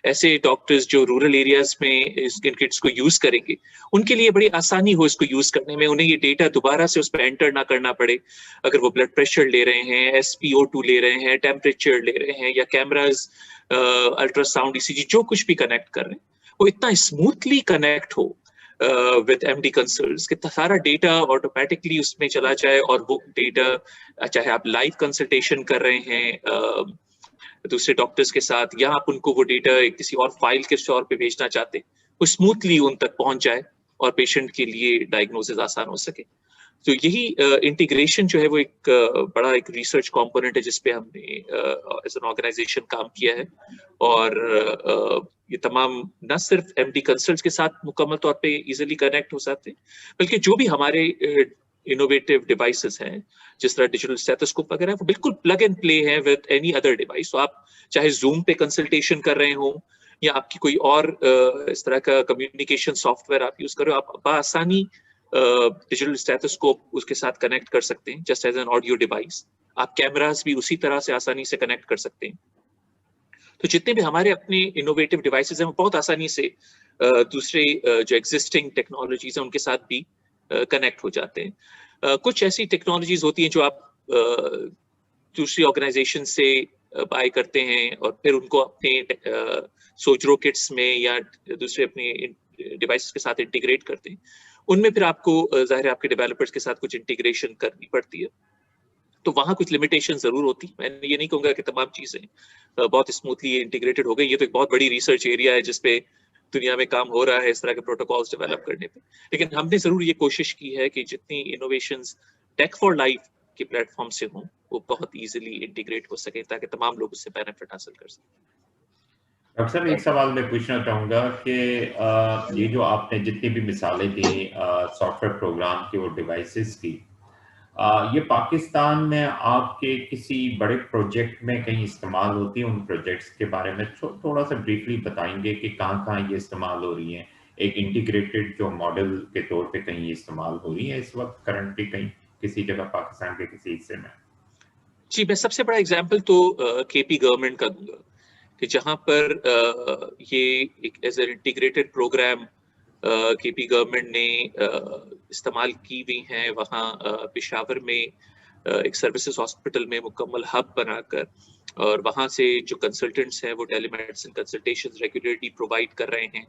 ऐसे डॉक्टर्स जो रूरल एरियाज में इन किट्स को यूज करेंगे, उनके लिए बड़ी आसानी हो इसको यूज करने में। उन्हें ये डेटा दोबारा से उस पर एंटर ना करना पड़े। अगर वो ब्लड प्रेशर ले रहे हैं, SpO2 ले रहे हैं, टेम्परेचर ले रहे हैं, या कैमराज, अल्ट्रासाउंड, ECG, जो कुछ भी कनेक्ट कर रहे हैं, वो इतना स्मूथली कनेक्ट हो विद एमडी कंसल्ट्स कि सारा डेटा ऑटोमेटिकली उसमें चला जाए। और वो डेटा, चाहे आप लाइव कंसल्टेशन कर रहे हैं दूसरे डॉक्टर्स के साथ, या आप उनको वो डेटा किसी और फाइल के तौर पे भेजना चाहते हैं, वो स्मूथली उन तक पहुंच जाए और पेशेंट के लिए डायग्नोसिस आसान हो सके। तो यही इंटीग्रेशन जो है वो एक बड़ा एक रिसर्च कंपोनेंट है जिसपे हमने एज एन ऑर्गेनाइजेशन काम किया है। और ये तमाम न सिर्फ एमडी कंसल्ट्स के साथ मुकम्मल तौर पे इजीली कनेक्ट हो सकते हैं, बल्कि जो भी हमारे इनोवेटिव डिवाइसेस हैं, जिस तरह डिजिटल स्टेथोस्कोप वगैरह, वो बिल्कुल प्लग एंड प्ले है विद एनी अदर डिवाइस। तो आप चाहे जूम पे कंसल्टेशन कर रहे हो, या आपकी कोई और इस तरह का कम्युनिकेशन सॉफ्टवेयर आप यूज कर रहे हो, आप बआसानी डिजिटल स्टेथोस्कोप उसके साथ कनेक्ट कर सकते हैं, just as an audio device. आप कैमरास भी उसी तरह से आसानी से कनेक्ट कर सकते हैं। तो जितने भी हमारे अपने इनोवेटिव डिवाइसेस हैं, वो बहुत आसानी से दूसरे जो एग्जिस्टिंग टेक्नोलॉजीज हैं उनके साथ भी कनेक्ट हो जाते हैं। कुछ ऐसी टेक्नोलॉजीज होती हैं जो आप दूसरी ऑर्गेनाइजेशन से बाय करते हैं और फिर उनको अपने सोजरो किट्स में या दूसरे अपने डिवाइसेस के साथ इंटीग्रेट करते हैं। उनमें फिर आपको जाहिर है आपके डेवलपर्स के साथ कुछ इंटीग्रेशन करनी पड़ती है, तो वहां कुछ लिमिटेशन जरूर होती है। मैं ये नहीं कहूंगा कि तमाम चीजें बहुत स्मूथली इंटीग्रेटेड हो गई। ये तो एक बहुत बड़ी रिसर्च एरिया है जिसपे दुनिया में काम हो रहा है इस तरह के प्रोटोकॉल्स डेवलप करने पे, लेकिन हमने जरूर ये कोशिश की है कि जितनी इनोवेशंस टेक फॉर लाइफ के प्लेटफॉर्म से हों, वो बहुत इजीली इंटीग्रेट हो सके ताकि तमाम लोग उससे बेनिफिट हासिल कर सकें। डॉक्टर साहब, एक सवाल मैं पूछना चाहूँगा कि ये जो आपने जितनी भी मिसालें दी सॉफ्टवेयर प्रोग्राम की और डिवाइसेस की, ये पाकिस्तान में आपके किसी बड़े प्रोजेक्ट में कहीं इस्तेमाल होती है? उन प्रोजेक्ट्स के बारे में थोड़ा सा ब्रीफली बताएंगे कि कहाँ ये इस्तेमाल हो रही हैं? एक इंटीग्रेटेड जो मॉडल के तौर पे कहीं इस्तेमाल हो रही है इस वक्त करंटली कहीं किसी जगह पाकिस्तान के किसी हिस्से में? जी, मैं सबसे बड़ा एग्जाम्पल तो KP गवर्नमेंट का दूंगा कि जहां पर ये एक as an integrated program KP government ने इस्तेमाल की हुई हैं। वहाँ पेशावर में एक सर्विसेज हॉस्पिटल में मुकम्मल हब बनाकर, और वहाँ से जो कंसल्टेंट्स हैं वो टेलीमेडिसिन कंसल्टेशंस रेगुलरली प्रोवाइड कर रहे हैं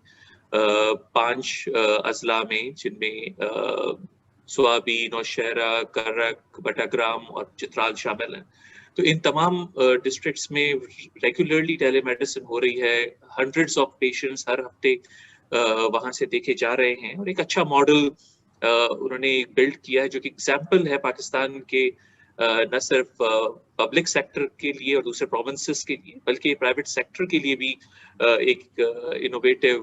5 अजला में, जिनमें स्वाबी, नौशहरा, करक, बटाग्राम और चित्राल शामिल हैं। तो इन तमाम डिस्ट्रिक्ट्स में रेगुलरली टेलीमेडिसिन हो रही है। हंड्रेड्स ऑफ पेशेंट्स हर हफ्ते वहां से देखे जा रहे हैं, और एक अच्छा मॉडल उन्होंने बिल्ड किया है जो कि एग्जाम्पल है पाकिस्तान के न सिर्फ पब्लिक सेक्टर के लिए और दूसरे प्रोविंसेस के लिए, बल्कि प्राइवेट सेक्टर के लिए भी एक इनोवेटिव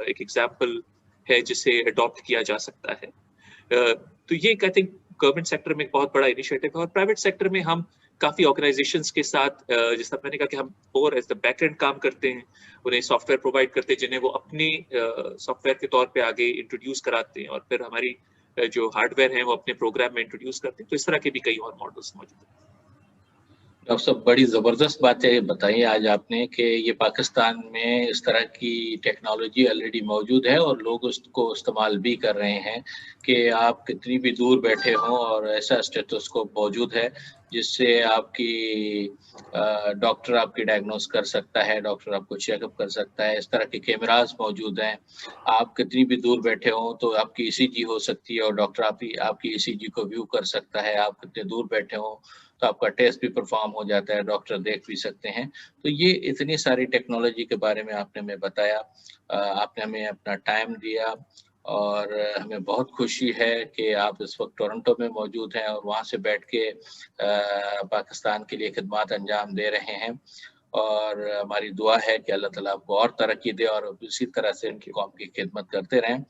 एक एग्जाम्पल है जिसे अडॉप्ट किया जा सकता है। तो ये आई थिंक गवर्नमेंट सेक्टर में एक बहुत बड़ा इनिशिएटिव है। और प्राइवेट सेक्टर में हम काफी ऑर्गेनाइजेशंस के साथ, जिस तरह मैंने कहा कि हम और एज द बैक एंड काम करते हैं, उन्हें सॉफ्टवेयर प्रोवाइड करते हैं जिन्हें वो अपने सॉफ्टवेयर के तौर पे आगे इंट्रोड्यूस कराते हैं, और फिर हमारी जो हार्डवेयर है वो अपने प्रोग्राम में इंट्रोड्यूस करते हैं। तो इस तरह के भी कई और मॉडल्स मौजूद हैं। डॉक्टर साहब बड़ी ज़बरदस्त बातें बताई आज आपने कि ये पाकिस्तान में इस तरह की टेक्नोलॉजी ऑलरेडी मौजूद है और लोग उसको इस्तेमाल भी कर रहे हैं कि आप कितनी भी दूर बैठे हों और ऐसा स्टेथोस्कोप मौजूद है जिससे आपकी डॉक्टर आपकी डायग्नोस कर सकता है, डॉक्टर आपको चेकअप कर सकता है। इस तरह के कैमरास मौजूद हैं। आप कितनी भी दूर बैठे हों तो आपकी ईसीजी हो सकती है और डॉक्टर आपकी ईसीजी को व्यू कर सकता है। आप कितने दूर बैठे हों तो आपका टेस्ट भी परफॉर्म हो जाता है, डॉक्टर देख भी सकते हैं। तो ये इतनी सारी टेक्नोलॉजी के बारे में आपने हमें बताया, आपने हमें अपना टाइम दिया और हमें बहुत खुशी है कि आप इस वक्त टोरंटो में मौजूद हैं और वहाँ से बैठ के पाकिस्तान के लिए खिदमत अंजाम दे रहे हैं। और हमारी दुआ है कि अल्लाह ताला आपको और तरक्की दे और इसी तरह से कौम की खिदमत करते रहें।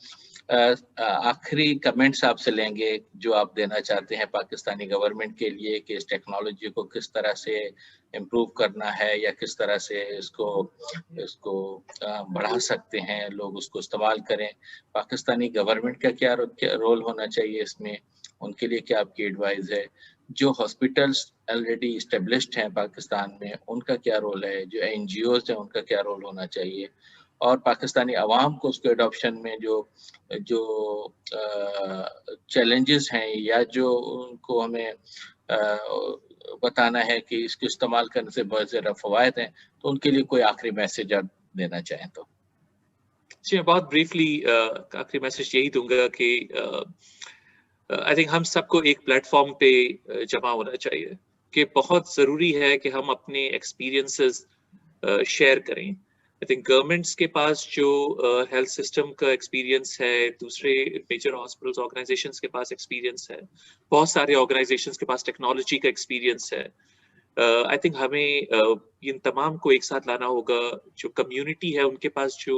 आखिरी कमेंट्स आपसे लेंगे जो आप देना चाहते हैं पाकिस्तानी गवर्नमेंट के लिए कि इस टेक्नोलॉजी को किस तरह से इम्प्रूव करना है या किस तरह से इसको बढ़ा सकते हैं, लोग उसको इस्तेमाल करें। पाकिस्तानी गवर्नमेंट का क्या रोल होना चाहिए इसमें, उनके लिए क्या आपकी एडवाइस है? जो हॉस्पिटल्स ऑलरेडी इस्टेब्लिश्ड हैं पाकिस्तान में उनका क्या रोल है, जो एनजीओज हैं उनका क्या रोल होना चाहिए, और पाकिस्तानी अवाम को उसके अडॉप्शन में जो चैलेंजेस हैं या जो उनको हमें बताना है कि इसको इस्तेमाल करने से बहुत ज़्यादा फ़वायद हैं, तो उनके लिए कोई आखिरी मैसेज आप देना चाहें तो? जी, मैं बहुत ब्रीफली आखिरी मैसेज यही दूंगा कि आई थिंक हम सबको एक प्लेटफॉर्म पे जमा होना चाहिए कि बहुत ज़रूरी है कि हम अपने एक्सपीरियंसेस शेयर करें। आई थिंक गवर्नमेंट्स के पास जो हेल्थ सिस्टम का एक्सपीरियंस है, दूसरे मेजर हॉस्पिटल्स ऑर्गेनाइजेशंस के पास एक्सपीरियंस है, बहुत सारे ऑर्गेनाइजेशंस के पास टेक्नोलॉजी का एक्सपीरियंस है। आई थिंक हमें इन तमाम को एक साथ लाना होगा। जो कम्युनिटी है उनके पास जो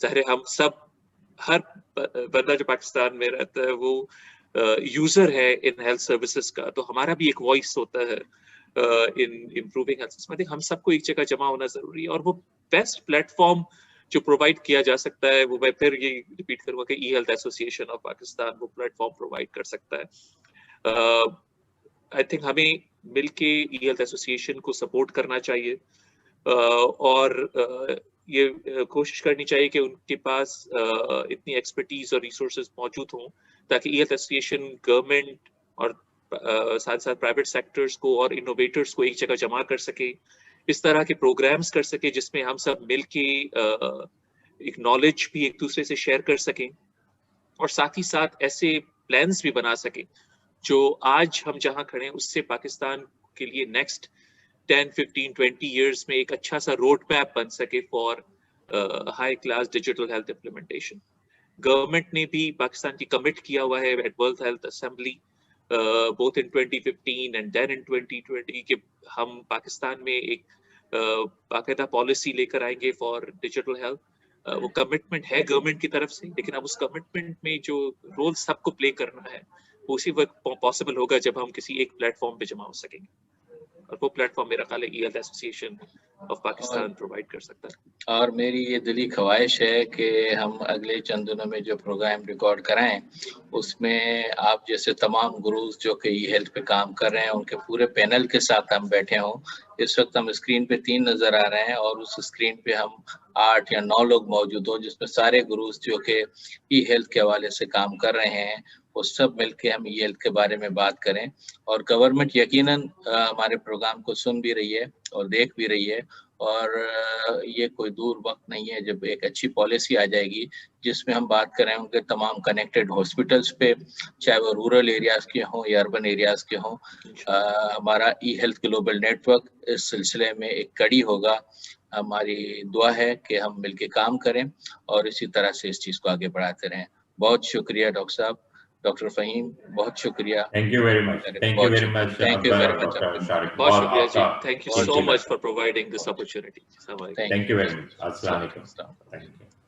ज़ाहिर हम सब, हर बंदा जो पाकिस्तान में रहता है वो यूजर है इन हेल्थ सर्विसेज का, तो हमारा भी एक वॉइस होता है in improving health system. I think हम सबको एक जगह जमा होना जरूरी है और वो बेस्ट प्लेटफॉर्म जो प्रोवाइड किया जा सकता है वो मैं फिर ये रिपीट करूंगा कि ई हेल्थ एसोसिएशन ऑफ पाकिस्तान वो प्लेटफॉर्म प्रोवाइड कर सकता है। आई थिंक हमें मिलके ई हेल्थ एसोसिएशन को सपोर्ट करना चाहिए और ये कोशिश करनी चाहिए कि उनके पास इतनी एक्सपर्टीज और रिसोर्सेज मौजूद हों ताकि ई हेल्थ एसोसिएशन गवर्नमेंट और साथ साथ प्राइवेट सेक्टर्स को और इनोवेटर्स को एक जगह जमा कर सके, इस तरह के प्रोग्राम्स कर सके जिसमें हम सब मिलके एक नॉलेज भी एक दूसरे से शेयर कर सकें और साथ ही साथ ऐसे प्लान्स भी बना सकें जो आज हम जहां खड़े हैं उससे पाकिस्तान के लिए नेक्स्ट 10, 15, 20 years में एक अच्छा सा रोड मैप बन सके for high class digital health implementation. Government ने भी पाकिस्तान की कमिट किया हुआ है at World Health Assembly both in 2015 and then in 2020 कि हम पाकिस्तान में एक बाकायदा पॉलिसी लेकर आएंगे फॉर डिजिटल हेल्थ। वो कमिटमेंट है गवर्नमेंट की तरफ से, लेकिन अब उस कमिटमेंट में जो रोल सबको प्ले करना है वो उसी वक्त पॉसिबल होगा जब हम किसी एक प्लेटफॉर्म पे जमा हो सकेंगे और वो प्लेटफॉर्म मेरा ख्याल है e health association of Pakistan provide कर सकता है। और मेरी ये दिली ख्वाहिश है कि हम अगले चंद दिनों में जो प्रोग्राम रिकॉर्ड कराएं उसमें आप जैसे तमाम गुरुज जो कि ई हेल्थ पे काम कर रहे हैं उनके पूरे पैनल के साथ हम बैठे हों। इस वक्त हम स्क्रीन पे 3 नज़र आ रहे हैं और उस स्क्रीन पे हम 8 या 9 लोग मौजूद हों जिसमें सारे गुरुज जो कि ई हेल्थ के हवाले से काम कर रहे हैं वो सब मिलके हम ई हेल्थ के बारे में बात करें। और गवर्नमेंट यकीनन हमारे प्रोग्राम को सुन भी रही है और देख भी रही है और ये कोई दूर वक्त नहीं है जब एक अच्छी पॉलिसी आ जाएगी जिसमें हम बात करें उनके तमाम कनेक्टेड हॉस्पिटल्स पे, चाहे वो रूरल एरियाज़ के हों या अर्बन एरियाज़ के हों। हमारा ई हेल्थ ग्लोबल नेटवर्क इस सिलसिले में एक कड़ी होगा। हमारी दुआ है कि हम मिलके काम करें और इसी तरह से इस चीज़ को आगे बढ़ाते रहें। बहुत शुक्रिया डॉक्टर साहब, डॉक्टर फहीम, बहुत शुक्रिया। Thank you very much. Thank you very much. Thank you very much. बहुत शुक्रिया जी। Thank you so much for providing this opportunity. Thank you very much. अस्सलाम वालेकुम। Thank you.